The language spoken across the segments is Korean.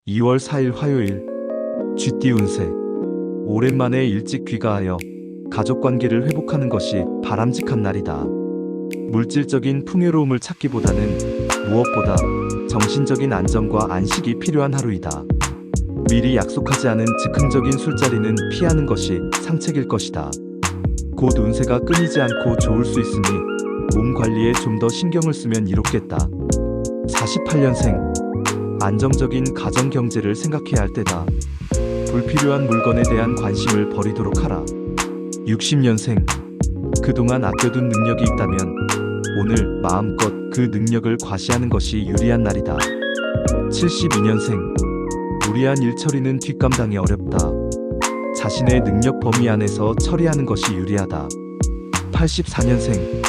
2월 4일 화요일. 쥐띠 운세. 오랜만에 일찍 귀가하여 가족관계를 회복하는 것이 바람직한 날이다. 물질적인 풍요로움을 찾기보다는 무엇보다 정신적인 안정과 안식이 필요한 하루이다. 미리 약속하지 않은 즉흥적인 술자리는 피하는 것이 상책일 것이다. 곧 운세가 끊이지 않고 좋을 수 있으니 몸 관리에 좀 더 신경을 쓰면 이롭겠다. 48년생. 안정적인 가정 경제를 생각해야 할 때다. 불필요한 물건에 대한 관심을 버리도록 하라. 60년생. 그동안 아껴둔 능력이 있다면 오늘 마음껏 그 능력을 과시하는 것이 유리한 날이다. 72년생. 무리한 일 처리는 뒷감당이 어렵다. 자신의 능력 범위 안에서 처리하는 것이 유리하다. 84년생.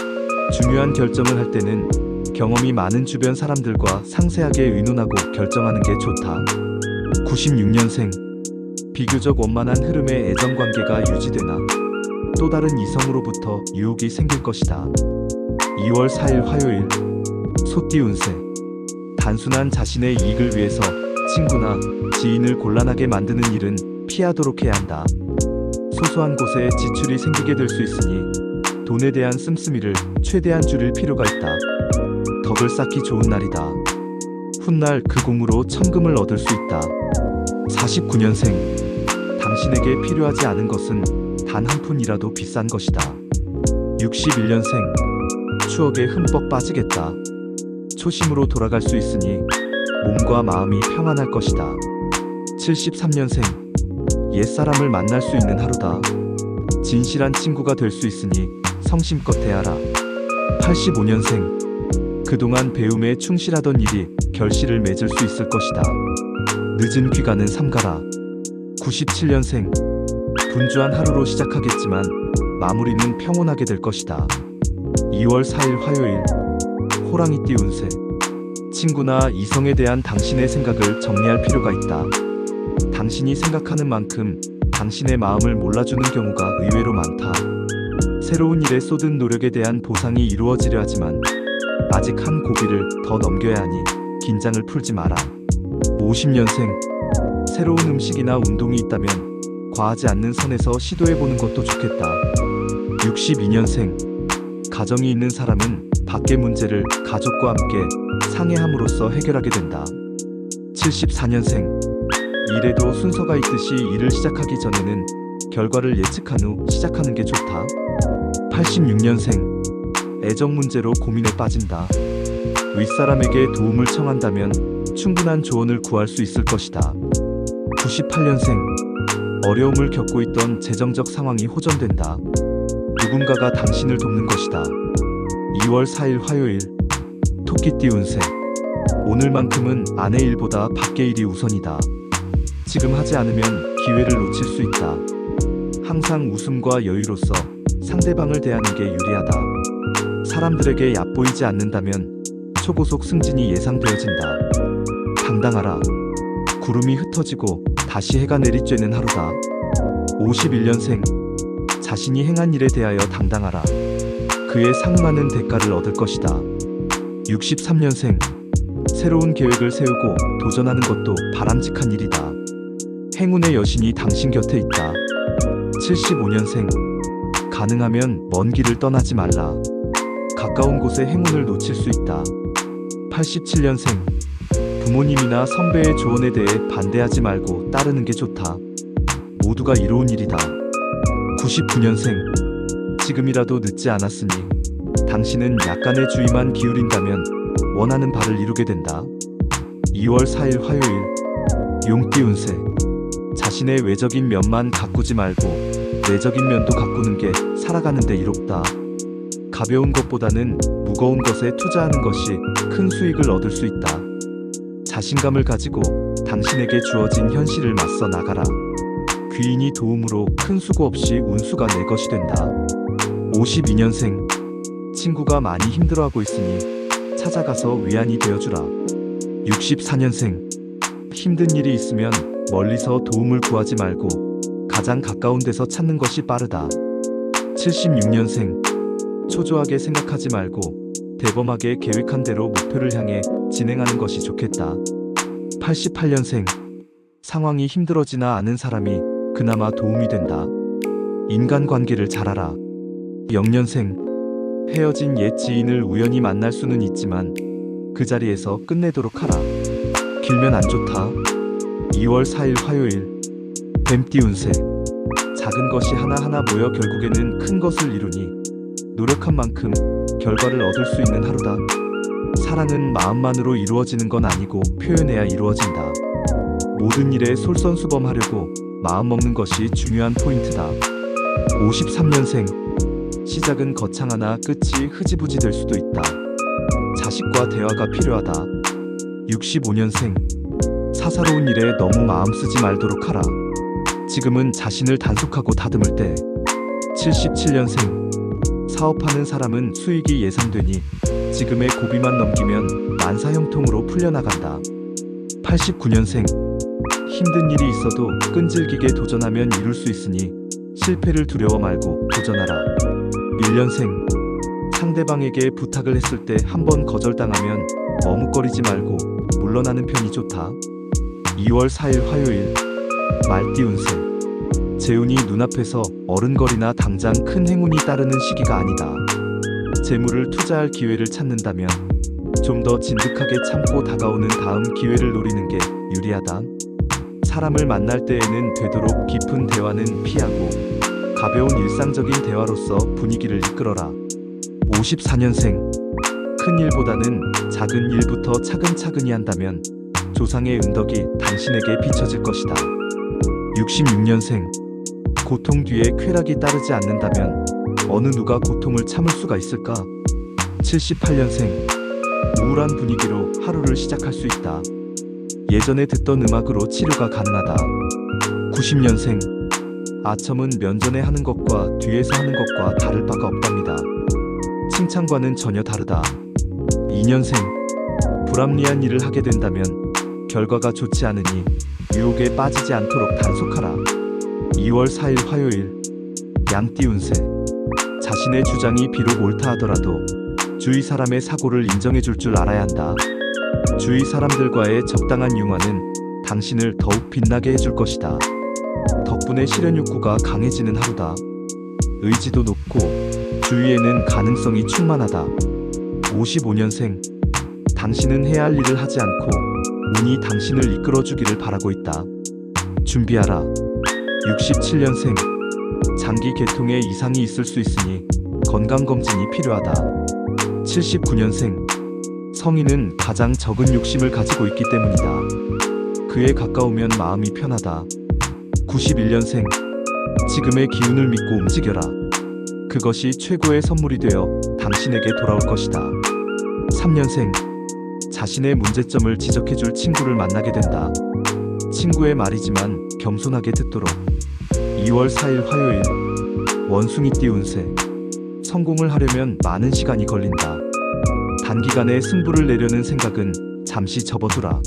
중요한 결정을 할 때는 경험이 많은 주변 사람들과 상세하게 의논하고 결정하는 게 좋다. 96년생. 비교적 원만한 흐름의 애정관계가 유지되나 또 다른 이성으로부터 유혹이 생길 것이다. 2월 4일 화요일. 소띠 운세. 단순한 자신의 이익을 위해서 친구나 지인을 곤란하게 만드는 일은 피하도록 해야 한다. 소소한 곳에 지출이 생기게 될 수 있으니 돈에 대한 씀씀이를 최대한 줄일 필요가 있다. 덕을 쌓기 좋은 날이다. 훗날 그 공으로 천금을 얻을 수 있다. 49년생. 당신에게 필요하지 않은 것은 단 한 푼이라도 비싼 것이다. 61년생. 추억에 흠뻑 빠지겠다. 초심으로 돌아갈 수 있으니 몸과 마음이 평안할 것이다. 73년생. 옛사람을 만날 수 있는 하루다. 진실한 친구가 될 수 있으니 성심껏 대하라. 85년생. 그동안 배움에 충실하던 일이 결실을 맺을 수 있을 것이다. 늦은 귀가는 삼가라. 97년생. 분주한 하루로 시작하겠지만 마무리는 평온하게 될 것이다. 2월 4일 화요일. 호랑이띠 운세. 친구나 이성에 대한 당신의 생각을 정리할 필요가 있다. 당신이 생각하는 만큼 당신의 마음을 몰라주는 경우가 의외로 많다. 새로운 일에 쏟은 노력에 대한 보상이 이루어지려 하지만 아직 한 고비를 더 넘겨야 하니 긴장을 풀지 마라. 50년생. 새로운 음식이나 운동이 있다면 과하지 않는 선에서 시도해보는 것도 좋겠다. 62년생. 가정이 있는 사람은 밖의 문제를 가족과 함께 상의함으로써 해결하게 된다. 74년생. 일에도 순서가 있듯이 일을 시작하기 전에는 결과를 예측한 후 시작하는 게 좋다. 86년생. 애정 문제로 고민에 빠진다. 윗사람에게 도움을 청한다면 충분한 조언을 구할 수 있을 것이다. 98년생. 어려움을 겪고 있던 재정적 상황이 호전된다. 누군가가 당신을 돕는 것이다. 2월 4일 화요일. 토끼띠 운세. 오늘만큼은 아내 일보다 밖의 일이 우선이다. 지금 하지 않으면 기회를 놓칠 수 있다. 항상 웃음과 여유로서 상대방을 대하는 게 유리하다. 사람들에게 얕보이지 않는다면 초고속 승진이 예상되어진다. 당당하라. 구름이 흩어지고 다시 해가 내리쬐는 하루다. 51년생. 자신이 행한 일에 대하여 당당하라. 그에 상응하는 대가를 얻을 것이다. 63년생. 새로운 계획을 세우고 도전하는 것도 바람직한 일이다. 행운의 여신이 당신 곁에 있다. 75년생. 가능하면 먼 길을 떠나지 말라. 가까운 곳에 행운을 놓칠 수 있다. 87년생. 부모님이나 선배의 조언에 대해 반대하지 말고 따르는 게 좋다. 모두가 이로운 일이다. 99년생. 지금이라도 늦지 않았으니 당신은 약간의 주의만 기울인다면 원하는 바를 이루게 된다. 2월 4일 화요일. 용띠 운세. 자신의 외적인 면만 가꾸지 말고 내적인 면도 가꾸는 게 살아가는 데 이롭다. 가벼운 것보다는 무거운 것에 투자하는 것이 큰 수익을 얻을 수 있다. 자신감을 가지고 당신에게 주어진 현실을 맞서 나가라. 귀인이 도움으로 큰 수고 없이 운수가 내 것이 된다. 52년생. 친구가 많이 힘들어하고 있으니 찾아가서 위안이 되어주라. 64년생. 힘든 일이 있으면 멀리서 도움을 구하지 말고 가장 가까운 데서 찾는 것이 빠르다. 76년생. 초조하게 생각하지 말고 대범하게 계획한 대로 목표를 향해 진행하는 것이 좋겠다. 88년생. 상황이 힘들어지나 아는 사람이 그나마 도움이 된다. 인간관계를 잘 알아. 0년생. 헤어진 옛 지인을 우연히 만날 수는 있지만 그 자리에서 끝내도록 하라. 길면 안 좋다. 2월 4일 화요일. 뱀띠 운세. 작은 것이 하나하나 모여 결국에는 큰 것을 이루니 노력한 만큼 결과를 얻을 수 있는 하루다. 사랑은 마음만으로 이루어지는 건 아니고 표현해야 이루어진다. 모든 일에 솔선수범하려고 마음먹는 것이 중요한 포인트다. 53년생. 시작은 거창하나 끝이 흐지부지 될 수도 있다. 자식과 대화가 필요하다. 65년생. 사사로운 일에 너무 마음 쓰지 말도록 하라. 지금은 자신을 단속하고 다듬을 때. 77년생. 사업하는 사람은 수익이 예상되니 지금의 고비만 넘기면 만사형통으로 풀려나간다. 89년생. 힘든 일이 있어도 끈질기게 도전하면 이룰 수 있으니 실패를 두려워 말고 도전하라. 1년생. 상대방에게 부탁을 했을 때 한번 거절당하면 머뭇거리지 말고 물러나는 편이 좋다. 2월 4일 화요일. 말띠 운세. 재운이 눈앞에서 어른거리나 당장 큰 행운이 따르는 시기가 아니다. 재물을 투자할 기회를 찾는다면 좀 더 진득하게 참고 다가오는 다음 기회를 노리는 게 유리하다. 사람을 만날 때에는 되도록 깊은 대화는 피하고 가벼운 일상적인 대화로서 분위기를 이끌어라. 54년생. 큰 일보다는 작은 일부터 차근차근히 한다면 조상의 은덕이 당신에게 비춰질 것이다. 66년생. 고통 뒤에 쾌락이 따르지 않는다면 어느 누가 고통을 참을 수가 있을까? 78년생. 우울한 분위기로 하루를 시작할 수 있다. 예전에 듣던 음악으로 치료가 가능하다. 90년생. 아첨은 면전에 하는 것과 뒤에서 하는 것과 다를 바가 없답니다. 칭찬과는 전혀 다르다. 2년생. 불합리한 일을 하게 된다면 결과가 좋지 않으니 유혹에 빠지지 않도록 단속하라. 2월 4일 화요일. 양띠 운세. 자신의 주장이 비록 옳다 하더라도 주위 사람의 사고를 인정해 줄 알아야 한다. 주위 사람들과의 적당한 융화는 당신을 더욱 빛나게 해줄 것이다. 덕분에 실현 욕구가 강해지는 하루다. 의지도 높고 주위에는 가능성이 충만하다. 55년생. 당신은 해야 할 일을 하지 않고 운이 당신을 이끌어주기를 바라고 있다. 준비하라. 67년생. 장기 계통에 이상이 있을 수 있으니 건강검진이 필요하다. 79년생. 성인은 가장 적은 욕심을 가지고 있기 때문이다. 그에 가까우면 마음이 편하다. 91년생. 지금의 기운을 믿고 움직여라. 그것이 최고의 선물이 되어 당신에게 돌아올 것이다. 3년생. 자신의 문제점을 지적해줄 친구를 만나게 된다. 친구의 말이지만 겸손하게 듣도록. 2월 4일 화요일. 원숭이띠 운세. 성공을 하려면 많은 시간이 걸린다. 단기간에 승부를 내려는 생각은 잠시 접어두라.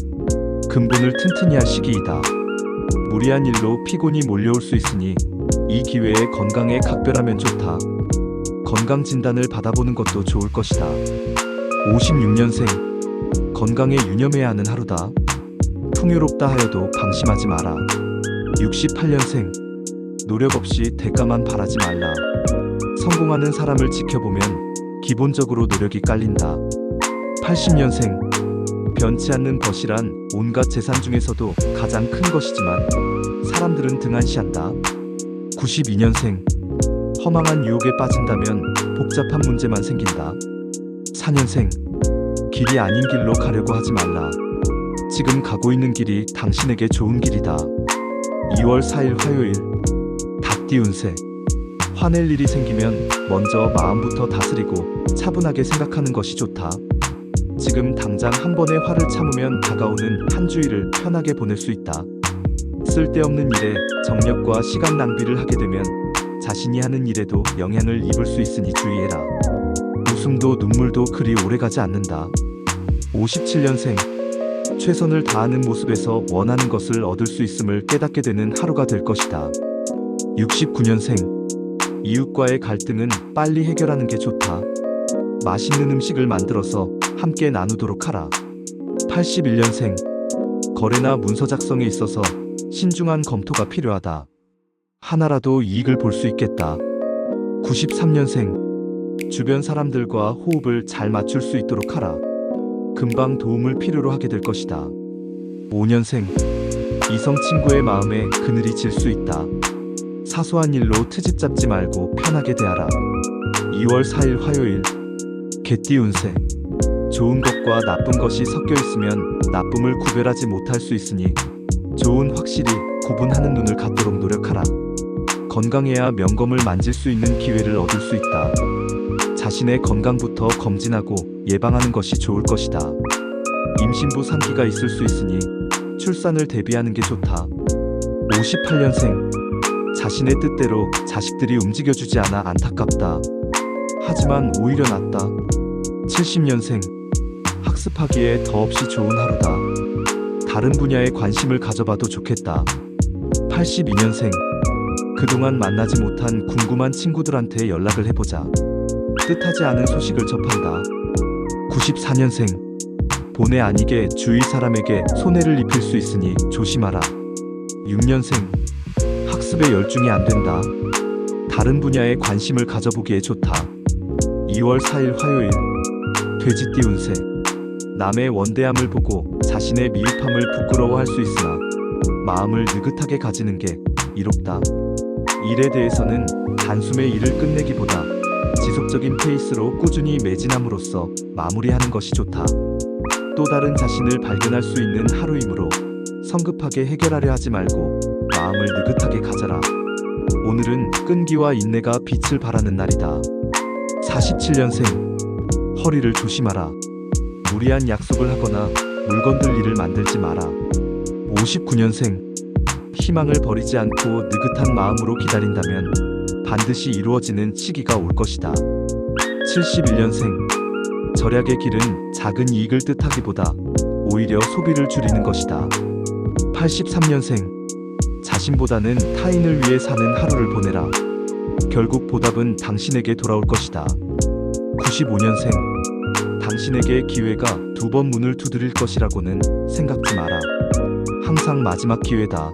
근본을 튼튼히 할 시기이다. 무리한 일로 피곤이 몰려올 수 있으니 이 기회에 건강에 각별하면 좋다. 건강 진단을 받아보는 것도 좋을 것이다. 56년생. 건강에 유념해야 하는 하루다. 풍요롭다 하여도 방심하지 마라. 68년생. 노력 없이 대가만 바라지 말라. 성공하는 사람을 지켜보면 기본적으로 노력이 깔린다. 80년생. 변치 않는 것이란 온갖 재산 중에서도 가장 큰 것이지만 사람들은 등한시한다. 92년생. 허망한 유혹에 빠진다면 복잡한 문제만 생긴다. 4년생. 길이 아닌 길로 가려고 하지 말라. 지금 가고 있는 길이 당신에게 좋은 길이다. 2월 4일 화요일. 닭띠 운세. 화낼 일이 생기면 먼저 마음부터 다스리고 차분하게 생각하는 것이 좋다. 지금 당장 한 번의 화를 참으면 다가오는 한 주일을 편하게 보낼 수 있다. 쓸데없는 일에 정력과 시간 낭비를 하게 되면 자신이 하는 일에도 영향을 입을 수 있으니 주의해라. 웃음도 눈물도 그리 오래가지 않는다. 57년생. 최선을 다하는 모습에서 원하는 것을 얻을 수 있음을 깨닫게 되는 하루가 될 것이다. 69년생. 이웃과의 갈등은 빨리 해결하는 게 좋다. 맛있는 음식을 만들어서 함께 나누도록 하라. 81년생. 거래나 문서 작성에 있어서 신중한 검토가 필요하다. 하나라도 이익을 볼 수 있겠다. 93년생. 주변 사람들과 호흡을 잘 맞출 수 있도록 하라. 금방 도움을 필요로 하게 될 것이다. 5년생. 이성 친구의 마음에 그늘이 질 수 있다. 사소한 일로 트집 잡지 말고 편하게 대하라. 2월 4일 화요일. 개띠 운세. 좋은 것과 나쁜 것이 섞여 있으면 나쁨을 구별하지 못할 수 있으니 좋은 확실히 구분하는 눈을 갖도록 노력하라. 건강해야 명검을 만질 수 있는 기회를 얻을 수 있다. 자신의 건강부터 검진하고 예방하는 것이 좋을 것이다. 임신부 상기가 있을 수 있으니 출산을 대비하는 게 좋다. 58년생. 자신의 뜻대로 자식들이 움직여주지 않아 안타깝다. 하지만 오히려 낫다. 70년생. 학습하기에 더없이 좋은 하루다. 다른 분야에 관심을 가져봐도 좋겠다. 82년생. 그동안 만나지 못한 궁금한 친구들한테 연락을 해보자. 뜻하지 않은 소식을 접한다. 94년생. 본의 아니게 주위 사람에게 손해를 입힐 수 있으니 조심하라. 6년생. 학습에 열중이 안 된다. 다른 분야에 관심을 가져보기에 좋다. 2월 4일 화요일. 돼지띠 운세. 남의 원대함을 보고 자신의 미흡함을 부끄러워할 수 있으나 마음을 느긋하게 가지는 게 이롭다. 일에 대해서는 단숨에 일을 끝내기보다 지속적인 페이스로 꾸준히 매진함으로써 마무리하는 것이 좋다. 또 다른 자신을 발견할 수 있는 하루이므로 성급하게 해결하려 하지 말고 마음을 느긋하게 가져라. 오늘은 끈기와 인내가 빛을 발하는 날이다. 47년생. 허리를 조심하라. 무리한 약속을 하거나 물건들 일을 만들지 마라. 59년생. 희망을 버리지 않고 느긋한 마음으로 기다린다면 반드시 이루어지는 시기가 올 것이다. 71년생. 절약의 길은 작은 이익을 뜻하기보다 오히려 소비를 줄이는 것이다. 83년생. 자신보다는 타인을 위해 사는 하루를 보내라. 결국 보답은 당신에게 돌아올 것이다. 95년생. 당신에게 기회가 두 번 문을 두드릴 것이라고는 생각지 마라. 항상 마지막 기회다.